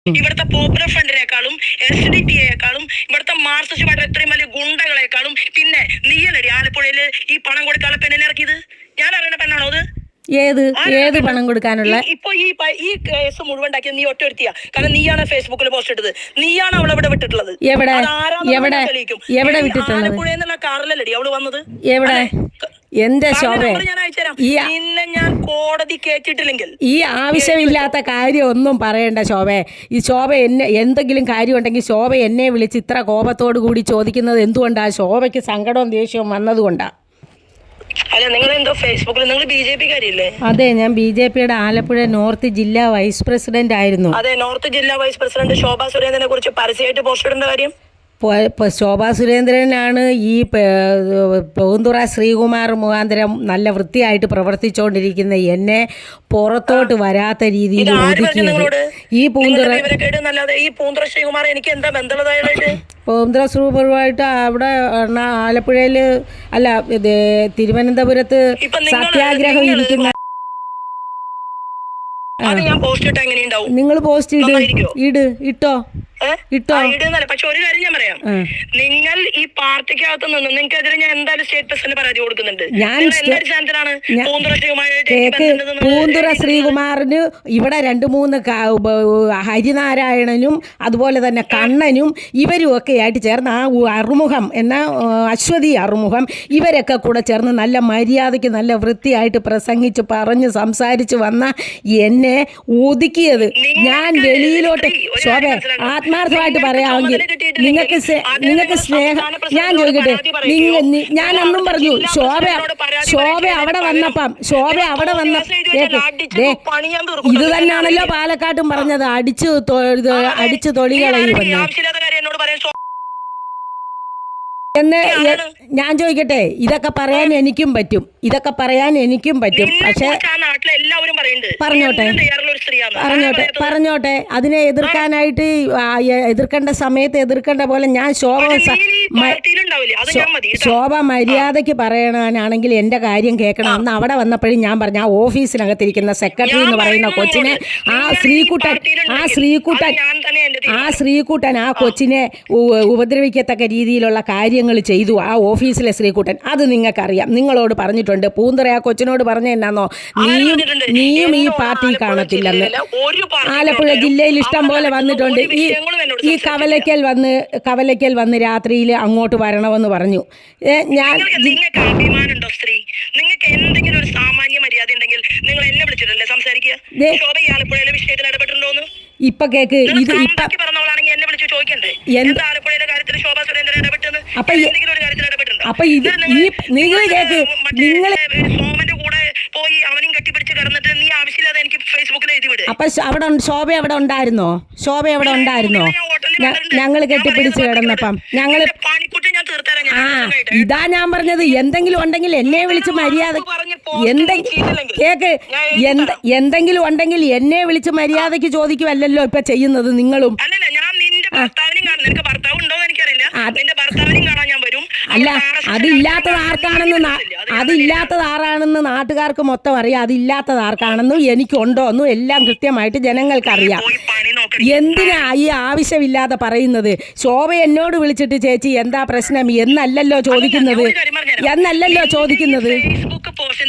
ഇവിടുത്തെ പോപ്പുലർ ഫ്രണ്ടിനേക്കാളും SDP-യേക്കാളും ഇവിടുത്തെ Marxist party എത്രയും വലിയ ഗുണ്ടകളെക്കാളും പിന്നെ നീയല്ലടി ആലപ്പുഴയില് ഈ പണം കൊടുക്കാനുള്ള പെണ്ണിനെ ഇറക്കിയത്? ഞാൻ അറിയണ പെണ്ണാണോ അത്? ഏത് പണം കൊടുക്കാനുള്ള? ഇപ്പൊ ഈ കേസ് മുഴുവൻ ഉണ്ടാക്കിയത് നീ ഒറ്റ ഒരുത്തിയാ. കാരണം നീയാണ് ഫേസ്ബുക്കിൽ പോസ്റ്റ് ഇട്ടത്, നീയാണ് അവളെ ഇവിടെ വിട്ടിട്ടുള്ളത്. എവിടെ വിട്ടിട്ടുള്ളത്? ആലപ്പുഴ എന്നുള്ള കാറിലല്ലടി അവള് വന്നത്. എവിടെ? എന്റെ ശോഭ, നിന്നെ ഞാൻ കോടതി കേട്ടിട്ടില്ലെങ്കിൽ ഈ ആവശ്യമില്ലാത്ത കാര്യം ഒന്നും പറയണ്ട ശോഭ. ഈ ശോഭ എന്നെ എന്തെങ്കിലും കാര്യം ഉണ്ടെങ്കിൽ ശോഭ എന്നെ വിളിച്ച് ഇത്ര കോപത്തോടു കൂടി ചോദിക്കുന്നത് എന്തുകൊണ്ടാ? ശോഭയ്ക്ക് സങ്കടവും ദേഷ്യവും വന്നതുകൊണ്ടാ. അല്ല, നിങ്ങൾ എന്തോ ഫേസ്ബുക്കിൽ നിങ്ങൾ BJP കാരിയല്ലേ? അതെ, ഞാൻ BJP-യുടെ ആലപ്പുഴ നോർത്ത് ജില്ലാ വൈസ് പ്രസിഡന്റ് ആയിരുന്നു. അതെ, നോർത്ത് ജില്ലാ വൈസ് പ്രസിഡന്റ് ശോഭാ സുരേന്ദ്രനെ കുറിച്ച് പരസ്യമായിട്ട് പോസ്റ്റ് ഇടേണ്ട കാര്യം? ശോഭാ സുരേന്ദ്രനാണ് ഈ പൂന്തുറ ശ്രീകുമാർ മുഖാന്തരം നല്ല വൃത്തിയായിട്ട് പ്രവർത്തിച്ചുകൊണ്ടിരിക്കുന്ന എന്നെ പുറത്തോട്ട് വരാത്ത രീതിയിൽ ഒതുക്കിയത്. ഈ പൂന്തുറ ശ്രീകുമാർ എനിക്ക് എന്താ ബന്ധമുള്ളതായിട്ട്? പൂന്തുറ ശ്രീകുമാറുമായിട്ട് അവിടെ ആലപ്പുഴയിൽ അല്ല തിരുവനന്തപുരത്ത് സത്യാഗ്രഹം ഇരിക്കുന്ന നിങ്ങൾ പോസ്റ്റ് ഇട്ടോ. പക്ഷെ ഒരു കാര്യം ഞാൻ പറയാം, നിങ്ങൾ ഈ പാർട്ടിക്കകത്ത് നിന്ന് നിങ്ങൾക്കെതിരെ ഞാൻ എന്തായാലും സ്റ്റേറ്റ് പ്രസിഡന്റ് പരാതി കൊടുക്കുന്നുണ്ട്. പൂന്തുറ ശ്രീകുമാറിന് ഇവിടെ 2-3 ഹരിനാരായണനും അതുപോലെ തന്നെ കണ്ണനും ഇവരും ഒക്കെ ആയിട്ട് ചേർന്ന് ആ അറുമുഖം എന്ന അശ്വതി അറുമുഖം ഇവരൊക്കെ കൂടെ ചേർന്ന് നല്ല മര്യാദയ്ക്ക് നല്ല വൃത്തിയായിട്ട് പ്രസംഗിച്ച് പറഞ്ഞ് സംസാരിച്ച് വന്ന എന്നെ ഒതുക്കിയത്. ഞാൻ വെളിയിലോട്ട് ശോഭ ആത്മാർത്ഥമായിട്ട് പറയാമെങ്കിൽ നിങ്ങൾക്ക് സ്നേഹം, ഞാൻ ചോദിക്കട്ടെ, ഞാൻ അന്നും പറഞ്ഞു ശോഭ അവിടെ വന്നപ്പം ഇത് തന്നെയാണല്ലോ പാലക്കാട്ടും പറഞ്ഞത്, അടിച്ചു തൊളികളയുമെന്ന് എന്ന് ഞാൻ ചോദിക്കട്ടെ. ഇതൊക്കെ പറയാൻ എനിക്കും പറ്റും, പക്ഷേ പറഞ്ഞോട്ടെ അതിനെ എതിർക്കേണ്ട സമയത്ത് എതിർക്കേണ്ട പോലെ ഞാൻ ശോഭ മര്യാദയ്ക്ക് പറയണാണെങ്കിൽ എൻ്റെ കാര്യം കേൾക്കണം. അന്ന് അവിടെ വന്നപ്പോഴും ഞാൻ പറഞ്ഞു, ആ ഓഫീസിനകത്തിരിക്കുന്ന സെക്രട്ടറി എന്ന് പറയുന്ന കൊച്ചിനെ ആ ശ്രീകുട്ടൻ ആ കൊച്ചിനെ ഉപദ്രവിക്കത്തക്ക രീതിയിലുള്ള കാര്യങ്ങൾ ചെയ്തു. ആ ഓഫീസിലെ ശ്രീകുട്ടൻ, അത് നിങ്ങൾക്കറിയാം, നിങ്ങളോട് പറഞ്ഞിട്ടുണ്ട്. പൂന്തുറ ആ കൊച്ചിനോട് പറഞ്ഞ എന്നാന്നോ, നീയും ഈ പാർട്ടി കാണത്തില്ലെന്ന്. ആലപ്പുഴ ജില്ലയിൽ ഇഷ്ടം പോലെ വന്നിട്ടുണ്ട്. ഈ കവലയ്ക്കൽ വന്ന് രാത്രിയിൽ അങ്ങോട്ട് വരണമെന്ന് പറഞ്ഞു. നിങ്ങൾക്ക് അഭിമാനമുണ്ടോ സ്ത്രീ? നിങ്ങൾക്ക് എന്തെങ്കിലും ഒരു സാമാന്യ മര്യാദ ഉണ്ടെങ്കിൽ നിങ്ങൾ എന്നെ വിളിച്ചിട്ടല്ലേ സംസാരിക്കുക? ശോഭ ഈ ആലപ്പുഴയിലെ വിഷയത്തിൽ ഇടപെട്ടിട്ടുണ്ടോന്ന് ഇപ്പൊ കേക്ക്. ഇത് പറഞ്ഞവളാണെങ്കിൽ എന്നെ വിളിച്ച് ചോദിക്കണ്ടേ എന്താ ആലപ്പുഴയിലെ കാര്യത്തിൽ ശോഭാ സുരേന്ദ്രൻ ഇടപെട്ടെന്ന്? എന്തെങ്കിലും ഒരു കാര്യത്തിൽ ഇടപെട്ടുണ്ടോ? നിങ്ങൾ കേക്ക്, നിങ്ങൾ സോമന്റെ കൂടെ പോയി അവനും കെട്ടിപ്പിടിച്ച് കിടന്നിട്ട് നീ ആവശ്യമില്ലാതെ എനിക്ക് ഫേസ്ബുക്കിൽ എഴുതി വിട്. അപ്പൊ ശോഭ അവിടെ ഉണ്ടായിരുന്നോ? ഞങ്ങൾ കെട്ടിപ്പിടിച്ച് കിടന്നപ്പം ഞങ്ങള് ഇതാ ഞാൻ പറഞ്ഞത്, എന്തെങ്കിലും ഉണ്ടെങ്കിൽ എന്നെ വിളിച്ച് മര്യാദ എന്തെങ്കിലും ഉണ്ടെങ്കിൽ എന്നെ വിളിച്ച് മര്യാദയ്ക്ക് ചോദിക്കുമല്ലോ ഇപ്പൊ ചെയ്യുന്നത് നിങ്ങളും. അല്ല, അതില്ലാത്തത് ആരാണെന്ന് നാട്ടുകാർക്ക് മൊത്തം അറിയാം, അതില്ലാത്തത് ആർക്കാണെന്നും എനിക്കുണ്ടോന്നും എല്ലാം കൃത്യമായിട്ട് ജനങ്ങൾക്കറിയാം. എന്തിനാ ഈ ആവശ്യമില്ലാതെ പറയുന്നത്? ശോഭ എന്നോട് വിളിച്ചിട്ട് ചേച്ചി എന്താ പ്രശ്നം എന്നല്ലല്ലോ ചോദിക്കുന്നത്.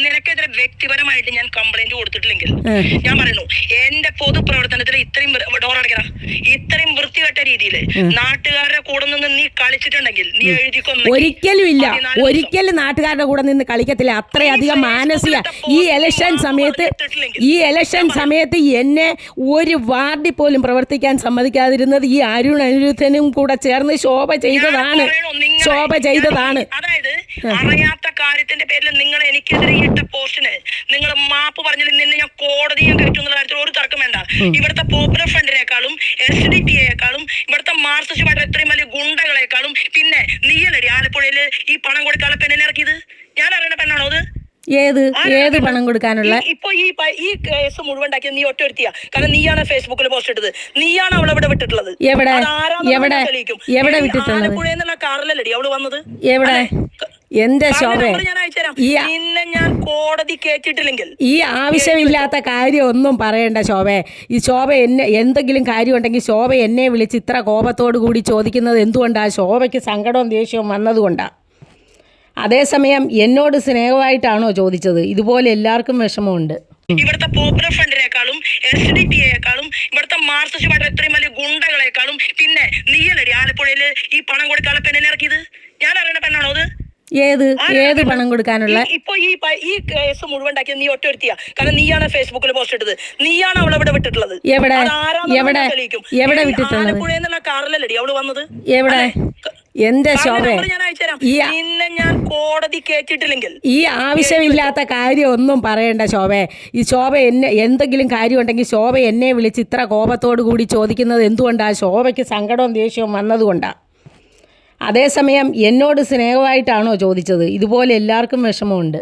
നിനക്കെതിരെ വ്യക്തിപരമായിട്ട് ഞാൻ കംപ്ലൈന്റ് കൊടുത്തിട്ടില്ലെങ്കിൽ ഞാൻ പറയുന്നു, എന്റെ പൊതുപ്രവർത്തനത്തിൽ ഇത്രയും വൃത്തികെട്ട രീതിയിൽ നാട്ടുകാരുടെ കൂടെ നിന്ന് നീ കളിച്ചിട്ടുണ്ടെങ്കിൽ നീ എഴുതിക്കൊന്നു. ഒരിക്കലും നാട്ടുകാരുടെ കൂടെ നിന്ന് കളിക്കത്തില്ല. അത്രയധികം മാനസിക ഈ ഇലക്ഷൻ സമയത്ത് എന്നെ ഒരു വാർഡിൽ പോലും പ്രവർത്തിക്കാൻ സമ്മതിക്കാതിരുന്നത് ഈ അനിരുദ്ധനും കൂടെ ചേർന്ന് ശോഭ ചെയ്തതാണ്. അതായത് അറിയാത്ത കാര്യത്തിന്റെ പേരിൽ നിങ്ങൾ എനിക്കെതിരെ ഇട്ട പോസ്റ്റിന് നിങ്ങൾ മാപ്പ് പറഞ്ഞില്ല, നിന്നെ ഞാൻ കോടതിയും കയറ്റുന്ന കാര്യത്തിൽ ഒരു തർക്കം വേണ്ട. ഇവിടുത്തെ പോപ്പുലർ ഫ്രണ്ടിനേക്കാളും SDP-യേക്കാളും ഇവിടുത്തെ മാർക്സിസ്റ്റ് പാർട്ടി എത്രയും വലിയ ഗുണ്ടകളെക്കാളും പിന്നെ നീയല്ലടി ആലപ്പുഴയില് ഈ പണം കൊടുക്കാനുള്ള പെണ്ണിനെ ഇറക്കിയത്? ഞാൻ അറിയണ പെണ്ണാണോ അത്? ഏത് പണം കൊടുക്കാനുള്ള? ഇപ്പൊ ഈ കേസ് മുഴുവൻ ഉണ്ടാക്കിയത് നീ ഒറ്റ ഒരുത്തിയാ. കാരണം നീയാണ് ഫേസ്ബുക്കിൽ പോസ്റ്റ് ഇട്ടത്, നീയാണ് അവളെ ഇവിടെ വിട്ടിട്ടുള്ളത്. എവിടെ വിട്ടിട്ടുള്ളത്? ആലപ്പുഴ എന്നുള്ള കാറിലല്ലടി അവള് വന്നത്. എന്റെ ശോഭ ഞാൻ അയച്ചുതരാം. ഈ നിന്നെ ഞാൻ കോടതി കേട്ടിട്ടില്ലെങ്കിൽ ഈ ആവശ്യമില്ലാത്ത കാര്യം ഒന്നും പറയണ്ട ശോഭേ. ഈ ശോഭ എന്നെ എന്തെങ്കിലും കാര്യം ഉണ്ടെങ്കിൽ ശോഭ എന്നെ വിളിച്ച് ഇത്ര കോപത്തോടു കൂടി ചോദിക്കുന്നത് എന്തുകൊണ്ടാണ്? ശോഭയ്ക്ക് സങ്കടവും ദേഷ്യവും വന്നതുകൊണ്ടാണ്. അതേസമയം എന്നോട് സ്നേഹമായിട്ടാണോ ചോദിച്ചത്? ഇതുപോലെ എല്ലാവർക്കും വിഷമമുണ്ട്. ഇവിടുത്തെ പോപ്പുലർ ഫ്രണ്ടിനേക്കാളും SDPയെക്കാളും ഇവിടുത്തെ മാർക്സിസ്റ്റ് ഇത്രയും വലിയ ഗുണ്ടകളെക്കാളും പിന്നെ നീയല്ലടി ആലപ്പുഴയില് ഈ പണം കൊടുക്കാനുള്ള പെണ്ണിനെ ഇറക്കിയത്? ഞാൻ അറിയണ പെണ്ണാണോ അത്? ഏത് പണം കൊടുക്കാനുള്ള? ഇപ്പൊ ഈ കേസ് മുഴുവൻ ഉണ്ടാക്കിയത് നീ ഒറ്റ ഒരുത്തിയാ. കാരണം നീയാണ് ഫേസ്ബുക്കിൽ പോസ്റ്റ് ഇട്ടത്, നീയാണ് അവളെ ഇവിടെ വിട്ടിട്ടുള്ളത്. എവിടെ വിട്ടിട്ടുള്ളത്? ആലപ്പുഴയെന്നുള്ള കാറിലല്ലടി അവള് വന്നത്. എവിടെ? എന്റെ ശോഭ ഞാൻ അയച്ചുതരാം. നിന്നെ ഞാൻ കോടതി കേട്ടിട്ടില്ലെങ്കിൽ ഈ ആവശ്യമില്ലാത്ത കാര്യം ഒന്നും പറയണ്ട ശോഭേ. ഈ ശോഭ എന്തെങ്കിലും കാര്യം ഉണ്ടെങ്കിൽ ശോഭ എന്നെ വിളിച്ച് ഇത്ര കോപത്തോടു കൂടി ചോദിക്കുന്നത് എന്തുകൊണ്ടാണ്? ശോഭയ്ക്ക് സങ്കടവും ദേഷ്യവും വന്നതുകൊണ്ടാണ്. അതേസമയം എന്നോട് സ്നേഹമായിട്ടാണോ ചോദിച്ചത്? ഇതുപോലെ എല്ലാവർക്കും വിഷമമുണ്ട്.